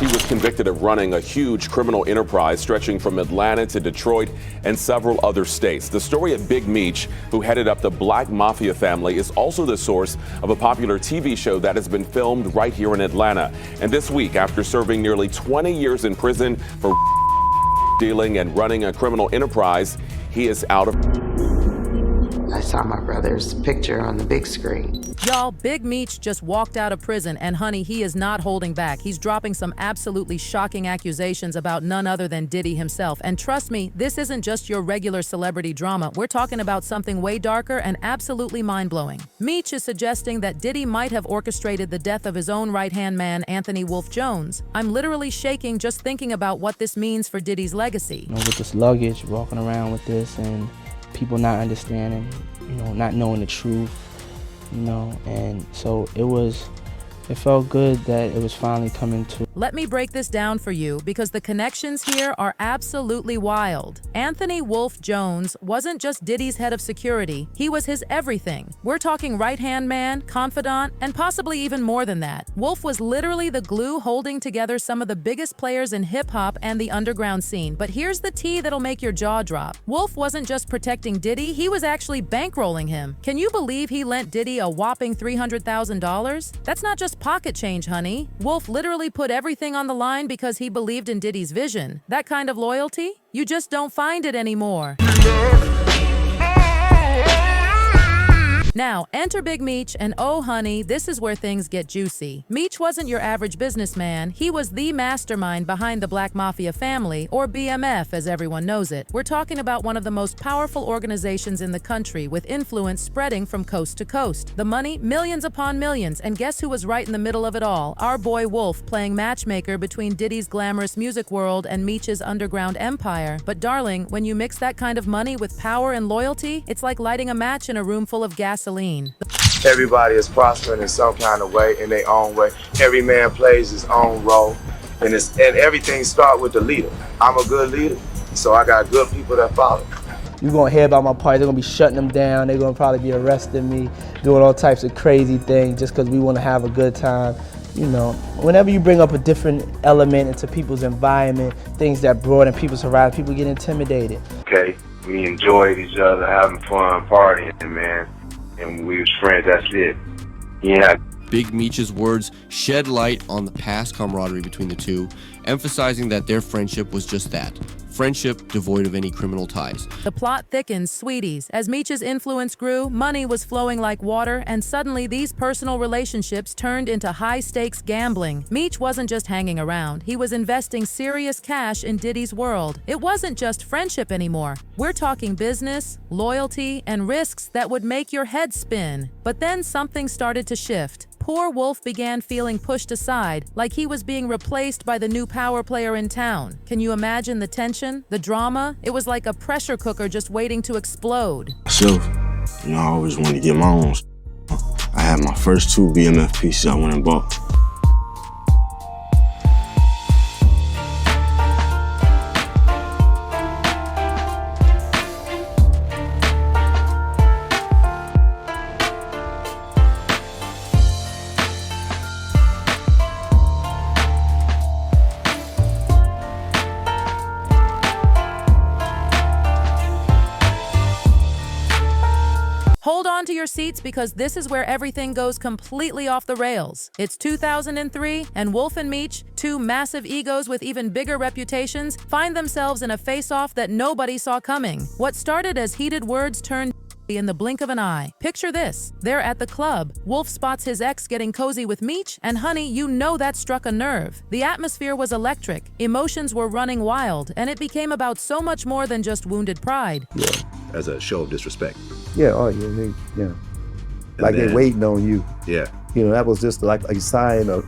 He was convicted of running a huge criminal enterprise stretching from Atlanta to Detroit and several other states. The story of Big Meech, who headed up the Black Mafia family, is also the source of a popular TV show that has been filmed right here in Atlanta. And this week, after serving nearly 20 years in prison for dealing and running a criminal enterprise, he is out of... I saw my brother's picture on the big screen. Y'all, Big Meech just walked out of prison, and honey, he is not holding back. He's dropping some absolutely shocking accusations about none other than Diddy himself. And trust me, this isn't just your regular celebrity drama. We're talking about something way darker and absolutely mind-blowing. Meech is suggesting that Diddy might have orchestrated the death of his own right-hand man, Anthony Wolf Jones. I'm literally shaking just thinking about what this means for Diddy's legacy. You know, with this luggage, walking around with this, and people not understanding, you know, not knowing the truth, you know, and so it felt good that it was finally coming to. Let me break this down for you because the connections here are absolutely wild. Anthony Wolf Jones wasn't just Diddy's head of security, he was his everything. We're talking right-hand man, confidant, and possibly even more than that. Wolf was literally the glue holding together some of the biggest players in hip-hop and the underground scene. But here's the tea that'll make your jaw drop. Wolf wasn't just protecting Diddy, he was actually bankrolling him. Can you believe he lent Diddy a whopping $300,000? That's not just pocket change, honey. Wolf literally put everything on the line because he believed in Diddy's vision. That kind of loyalty? You just don't find it anymore. Now, enter Big Meech, and oh honey, this is where things get juicy. Meech wasn't your average businessman, he was the mastermind behind the Black Mafia family, or BMF as everyone knows it. We're talking about one of the most powerful organizations in the country, with influence spreading from coast to coast. The money, millions upon millions, and guess who was right in the middle of it all? Our boy Wolf, playing matchmaker between Diddy's glamorous music world and Meech's underground empire. But darling, when you mix that kind of money with power and loyalty, it's like lighting a match in a room full of gasoline. Everybody is prospering in some kind of way, in their own way. Every man plays his own role, and everything starts with the leader. I'm a good leader, so I got good people that follow. You're gonna hear about my party, they're gonna be shutting them down, they're gonna probably be arresting me, doing all types of crazy things just because we wanna have a good time. You know, whenever you bring up a different element into people's environment, things that broaden people's horizon, people get intimidated. Okay, we enjoyed each other, having fun, partying, man. And we was friends, that's it. Yeah. Big Meech's words shed light on the past camaraderie between the two, emphasizing that their friendship was just that. Friendship devoid of any criminal ties. The plot thickens, sweeties. As Meech's influence grew, money was flowing like water, and suddenly these personal relationships turned into high-stakes gambling. Meech wasn't just hanging around. He was investing serious cash in Diddy's world. It wasn't just friendship anymore. We're talking business, loyalty, and risks that would make your head spin. But then something started to shift. Poor Wolf began feeling pushed aside, like he was being replaced by the new power player in town. Can you imagine the tension, the drama? It was like a pressure cooker just waiting to explode. Myself, you know, I always wanted to get my own. I had my first 2 BMF pieces I went and bought. Hold on to your seats because this is where everything goes completely off the rails. It's 2003, and Wolf and Meech, two massive egos with even bigger reputations, find themselves in a face-off that nobody saw coming. What started as heated words turned in the blink of an eye. Picture this. They're at the club. Wolf spots his ex getting cozy with Meech, and honey, you know that struck a nerve. The atmosphere was electric. Emotions were running wild, and it became about so much more than just wounded pride. Yeah, as a show of disrespect. Yeah, oh yeah, like they're waiting on you. Yeah. You know, that was just like a sign of,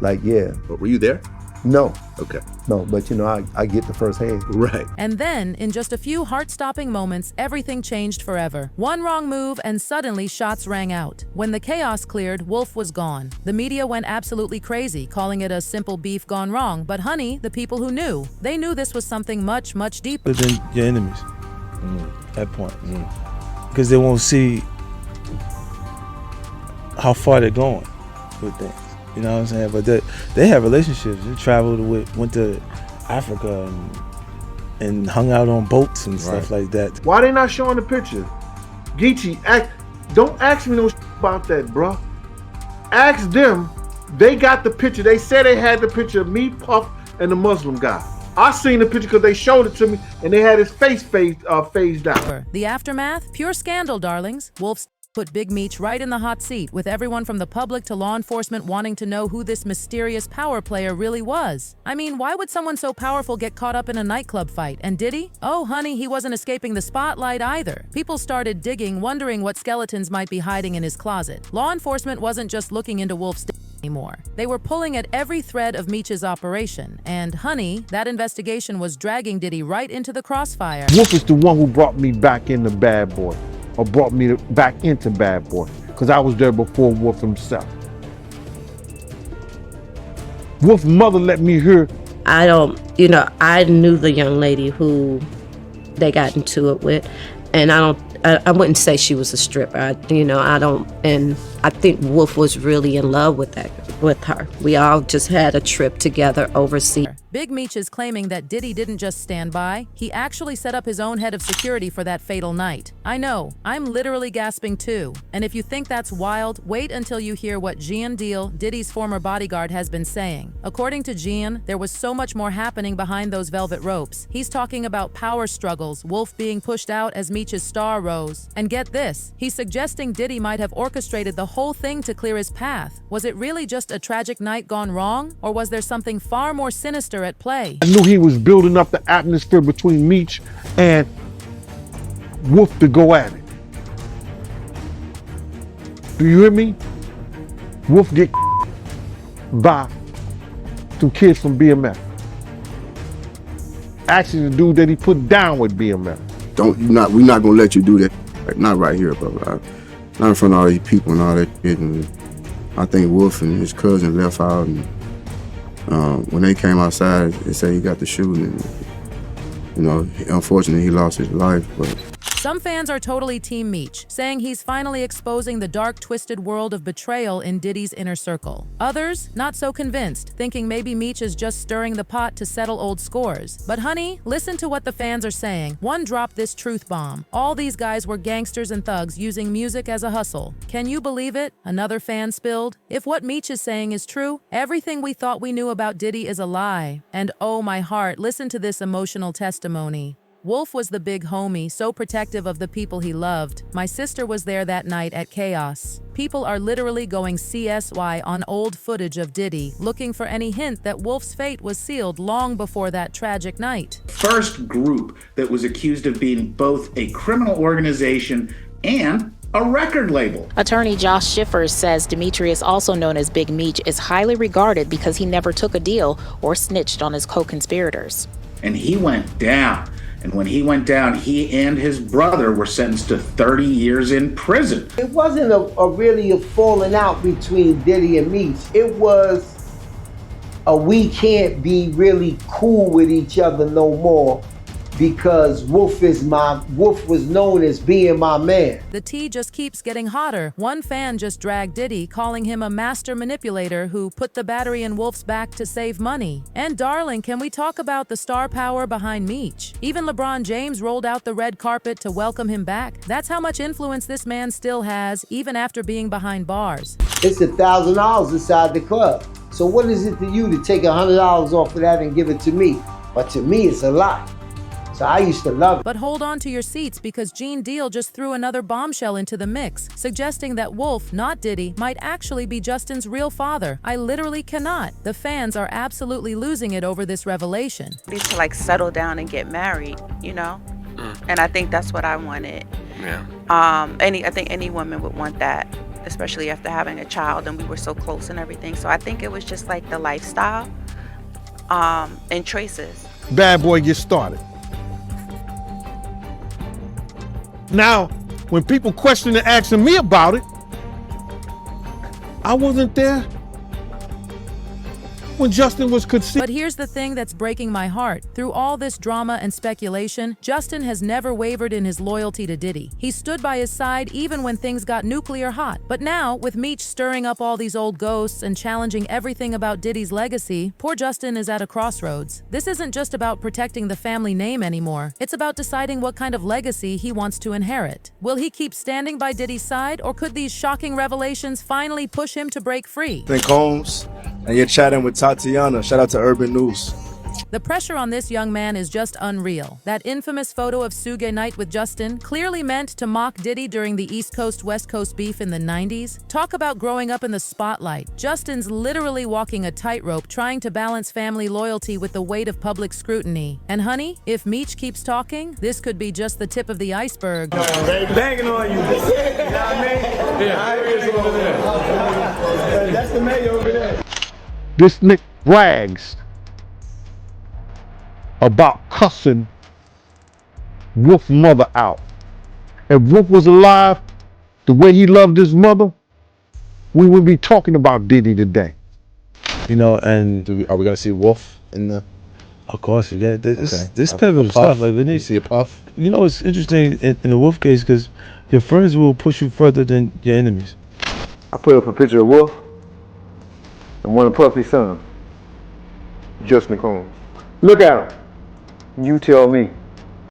like, yeah. But were you there? No. Okay. No, but you know, I get the first hand. Right. And then, in just a few heart-stopping moments, everything changed forever. One wrong move, and suddenly shots rang out. When the chaos cleared, Wolf was gone. The media went absolutely crazy, calling it a simple beef gone wrong. But honey, the people who knew, they knew this was something much, much deeper. Than your enemies at that point. Because they won't see how far they're going with things. You know what I'm saying? But they have relationships. They traveled went to Africa and hung out on boats and stuff like that. Why they not showing the picture? Geechee, don't ask me no about that, bruh. Ask them. They got the picture. They said they had the picture of me, Puff, and the Muslim guy. I seen the picture because they showed it to me, and they had his face phased out. The aftermath? Pure scandal, darlings. Wolf put Big Meech right in the hot seat, with everyone from the public to law enforcement wanting to know who this mysterious power player really was. I mean, why would someone so powerful get caught up in a nightclub fight? And Diddy? Oh, honey, he wasn't escaping the spotlight either. People started digging, wondering what skeletons might be hiding in his closet. Law enforcement wasn't just looking into Wolf's anymore. They were pulling at every thread of Meech's operation. And honey, that investigation was dragging Diddy right into the crossfire. Wolf is the one who brought me back into Bad Boy. Or brought me back into Bad Boy, because I was there before Wolf himself. Wolf's mother let me hear. I knew the young lady who they got into it with, and I wouldn't say she was a stripper. And I think Wolf was really in love with her. We all just had a trip together overseas. Big Meech is claiming that Diddy didn't just stand by. He actually set up his own head of security for that fatal night. I know, I'm literally gasping too. And if you think that's wild, wait until you hear what Gian Deal, Diddy's former bodyguard, has been saying. According to Gian, there was so much more happening behind those velvet ropes. He's talking about power struggles, Wolf being pushed out as Meech's star rose. And get this, he's suggesting Diddy might have orchestrated the whole thing to clear his path. Was it really just a tragic night gone wrong? Or was there something far more sinister at play? I knew he was building up the atmosphere between Meech and Wolf to go at it. Do you hear me? Wolf get by some kids from BMF. Actually, the dude that he put down with BMF. We're not gonna let you do that. Not right here, but not in front of all these people and all that shit. And I think Wolf and his cousin left out, and when they came outside, they said he got the shooting. And, unfortunately, he lost his life. But some fans are totally Team Meech, saying he's finally exposing the dark, twisted world of betrayal in Diddy's inner circle. Others, not so convinced, thinking maybe Meech is just stirring the pot to settle old scores. But honey, listen to what the fans are saying. One dropped this truth bomb. All these guys were gangsters and thugs using music as a hustle. Can you believe it? Another fan spilled. If what Meech is saying is true, everything we thought we knew about Diddy is a lie. And oh my heart, listen to this emotional testimony. Wolf was the big homie, so protective of the people he loved. My sister was there that night at Chaos. People are literally going CSY on old footage of Diddy, looking for any hint that Wolf's fate was sealed long before that tragic night. First group that was accused of being both a criminal organization and a record label. Attorney Josh Schiffer says Demetrius, also known as Big Meech, is highly regarded because he never took a deal or snitched on his co-conspirators. And he went down. And when he went down, he and his brother were sentenced to 30 years in prison. It wasn't really a falling out between Diddy and Meech. It was we can't be really cool with each other no more, because Wolf was known as being my man. The tea just keeps getting hotter. One fan just dragged Diddy, calling him a master manipulator who put the battery in Wolf's back to save money. And darling, can we talk about the star power behind Meech? Even LeBron James rolled out the red carpet to welcome him back. That's how much influence this man still has, even after being behind bars. It's $1,000 inside the club. So what is it to you to take $100 off of that and give it to me? But to me, it's a lot. So I used to love it. But hold on to your seats, because Gene Deal just threw another bombshell into the mix, suggesting that Wolf, not Diddy, might actually be Justin's real father. I literally cannot. The fans are absolutely losing it over this revelation. Used to settle down and get married, And I think that's what I wanted. Yeah. I think any woman would want that, especially after having a child, and we were so close and everything. So I think it was just the lifestyle and choices. Bad Boy gets started. Now, when people question and asking me about it, I wasn't there. when Justin was conceived. But here's the thing that's breaking my heart. Through all this drama and speculation, Justin has never wavered in his loyalty to Diddy. He stood by his side even when things got nuclear hot. But now, with Meech stirring up all these old ghosts and challenging everything about Diddy's legacy, poor Justin is at a crossroads. This isn't just about protecting the family name anymore. It's about deciding what kind of legacy he wants to inherit. Will he keep standing by Diddy's side, or could these shocking revelations finally push him to break free? Combs, and you're chatting with Tatiana. Shout out to Urban News. The pressure on this young man is just unreal. That infamous photo of Suge Knight with Justin, clearly meant to mock Diddy during the East Coast-West Coast beef in the 90s. Talk about growing up in the spotlight. Justin's literally walking a tightrope trying to balance family loyalty with the weight of public scrutiny. And honey, if Meech keeps talking, this could be just the tip of the iceberg. Banging on you. You know what I mean? Yeah, that's the mayor over there. This Nick brags about cussing Wolf's mother out. If Wolf was alive, the way he loved his mother, we would be talking about Diddy today. You know, and Are we gonna see Wolf in the? of course, yeah, this Okay. pivotal stuff. Like, You see a puff? you know, it's interesting in the Wolf case because your friends will push you further than your enemies. I put up a picture of Wolf and one of Puffy's son, Justin Combs. Look at him. You tell me.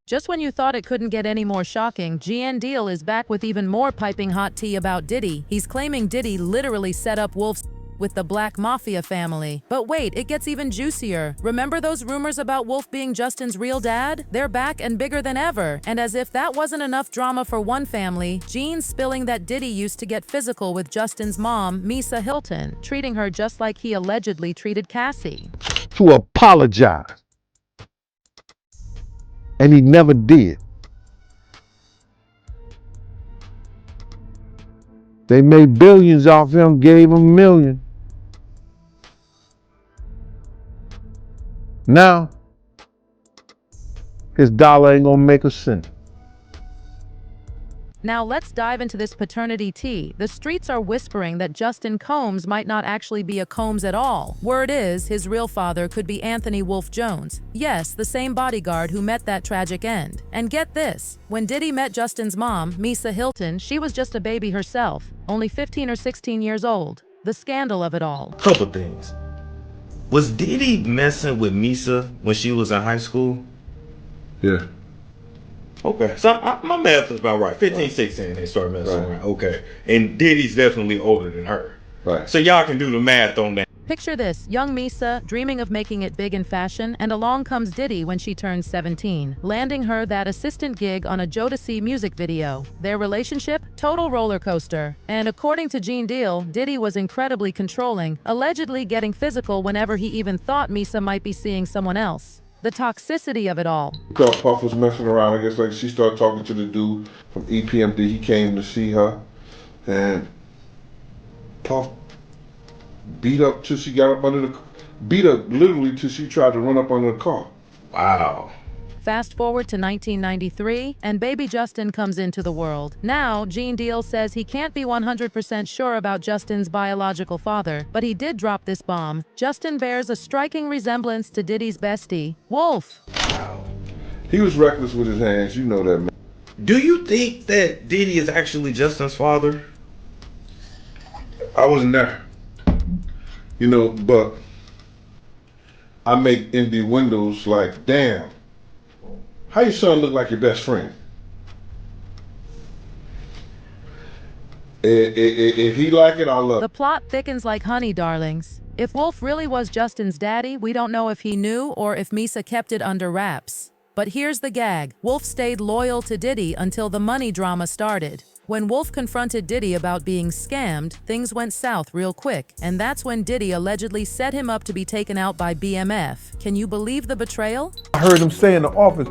Just when you thought it couldn't get any more shocking, GN Deal is back with even more piping hot tea about Diddy. He's claiming Diddy literally set up Wolf's with the Black Mafia family. But wait, it gets even juicier. Remember those rumors about Wolf being Justin's real dad? They're back and bigger than ever. And as if that wasn't enough drama for one family, Gene's spilling that Diddy used to get physical with Justin's mom, Misa Hilton, treating her just like he allegedly treated Cassie. To apologize. And he never did. They made billions off him, gave him millions. Now, his dollar ain't gonna make a cent. Now let's dive into this paternity tea. The streets are whispering that Justin Combs might not actually be a Combs at all. Word is, his real father could be Anthony Wolf Jones. Yes, the same bodyguard who met that tragic end. And get this, when Diddy met Justin's mom, Misa Hilton, she was just a baby herself, only 15 or 16 years old. The scandal of it all. Couple things. Was Diddy messing with Misa when she was in high school? Yeah. Okay, so my math is about right. 15, 16, they started messing around. Okay, and Diddy's definitely older than her. Right. So y'all can do the math on that. Picture this, young Misa dreaming of making it big in fashion, and along comes Diddy when she turns 17, landing her that assistant gig on a Jodeci music video. Their relationship? Total roller coaster. And according to Gene Deal, Diddy was incredibly controlling, allegedly getting physical whenever he even thought Misa might be seeing someone else. The toxicity of it all. Thought Puff was messing around. I guess like she started talking to the dude from EPMD. He came to see her, and Puff beat up till she got up under the, beat up literally till she tried to run up under the car. Wow. Fast forward to 1993, and baby Justin comes into the world. Now, Gene Deal says he can't be 100% sure about Justin's biological father, but he did drop this bomb. Justin bears a striking resemblance to Diddy's bestie, Wolf. Wow. He was reckless with his hands, you know that, man. Do you think that Diddy is actually Justin's father? I wasn't there. You know, but I make indie windows like, damn. How your son look like your best friend? If he like it, I'll love it. The plot thickens like honey, darlings. If Wolf really was Justin's daddy, we don't know if he knew or if Misa kept it under wraps. But here's the gag. Wolf stayed loyal to Diddy until the money drama started. When Wolf confronted Diddy about being scammed, things went south real quick, and that's when Diddy allegedly set him up to be taken out by BMF. Can you believe the betrayal? I heard him say in the office,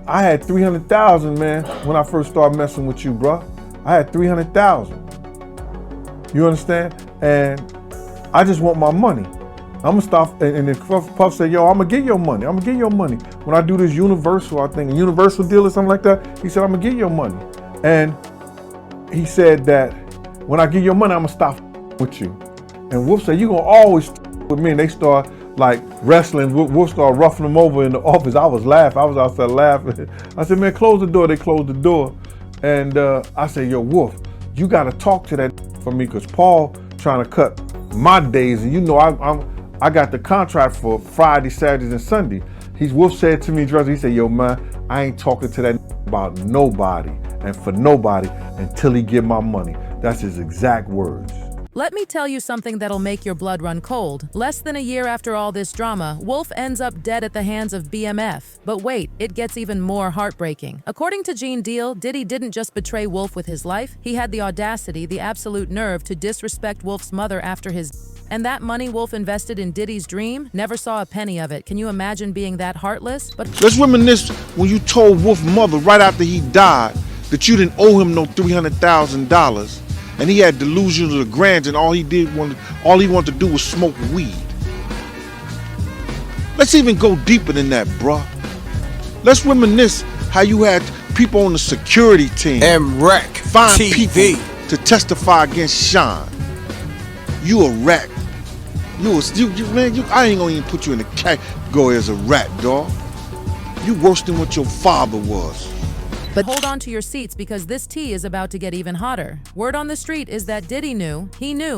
I had 300,000, man, when I first started messing with you, bro. I had 300,000. You understand? And I just want my money. I'm gonna stop, and then Puff said, yo, I'm gonna get your money. I'm gonna get your money. When I do this Universal, I think, a Universal deal or something like that, he said, I'm gonna get your money. And he said that when I get your money, I'm gonna stop with you. And Wolf said, you gonna always with me and they start like wrestling. Wolf started roughing them over in the office. I was laughing. I was outside laughing. I said, man, close the door. They closed the door. And I said, yo, Wolf, you got to talk to that for me because Paul trying to cut my days. And you know, I got the contract for Friday, Saturdays, and Sunday. Wolf said to me, he said, yo, man, I ain't talking to that about nobody and for nobody until he get my money. That's his exact words. Let me tell you something that'll make your blood run cold. Less than a year after all this drama, Wolf ends up dead at the hands of BMF. But wait, it gets even more heartbreaking. According to Gene Deal, Diddy didn't just betray Wolf with his life, he had the audacity, the absolute nerve to disrespect Wolf's mother after his. And that money Wolf invested in Diddy's dream, never saw a penny of it. Can you imagine being that heartless? But let's reminisce when you told Wolf's mother right after he died that you didn't owe him no $300,000. And he had delusions of grandeur, and all he wanted to do was smoke weed. Let's even go deeper than that, bruh. Let's reminisce how you had people on the security team and find people to testify against Sean. You a rat. I ain't gonna even put you in the category as a rat, dog. You worse than what your father was. But hold on to your seats because this tea is about to get even hotter. Word on the street is that Diddy knew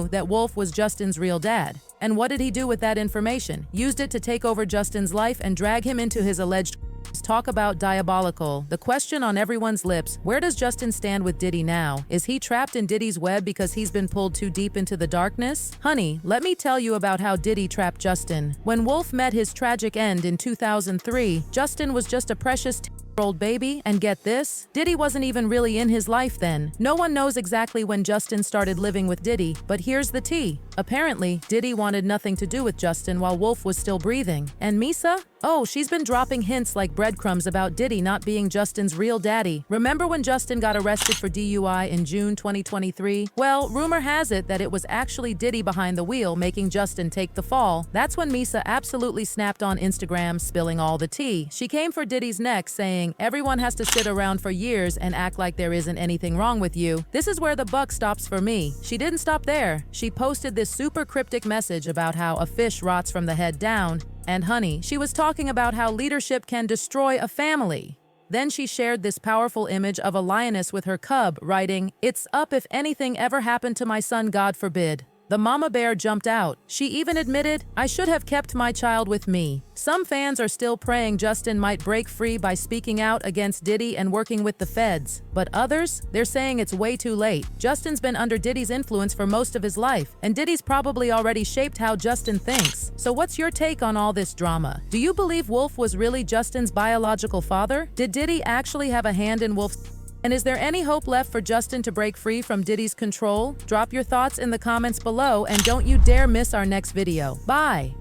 that Wolf was Justin's real dad. And what did he do with that information? Used it to take over Justin's life and drag him into his alleged talk about diabolical. The question on everyone's lips, where does Justin stand with Diddy now? Is he trapped in Diddy's web because he's been pulled too deep into the darkness? Honey, let me tell you about how Diddy trapped Justin. When Wolf met his tragic end in 2003, Justin was just a precious old baby, and get this, Diddy wasn't even really in his life then. No one knows exactly when Justin started living with Diddy, but here's the tea. Apparently, Diddy wanted nothing to do with Justin while Wolf was still breathing. And Misa? Oh, she's been dropping hints like breadcrumbs about Diddy not being Justin's real daddy. Remember when Justin got arrested for DUI in June 2023? Well, rumor has it that it was actually Diddy behind the wheel making Justin take the fall. That's when Misa absolutely snapped on Instagram, spilling all the tea. She came for Diddy's neck saying, everyone has to sit around for years and act like there isn't anything wrong with you. This is where the buck stops for me. She didn't stop there. She posted this super cryptic message about how a fish rots from the head down. And honey, she was talking about how leadership can destroy a family. Then she shared this powerful image of a lioness with her cub, writing, "It's up if anything ever happened to my son, God forbid." The mama bear jumped out. She even admitted, "I should have kept my child with me." Some fans are still praying Justin might break free by speaking out against Diddy and working with the feds. But others, they're saying it's way too late. Justin's been under Diddy's influence for most of his life, and Diddy's probably already shaped how Justin thinks. So what's your take on all this drama? Do you believe Wolf was really Justin's biological father? Did Diddy actually have a hand in Wolf's? And is there any hope left for Justin to break free from Diddy's control? Drop your thoughts in the comments below and don't you dare miss our next video. Bye!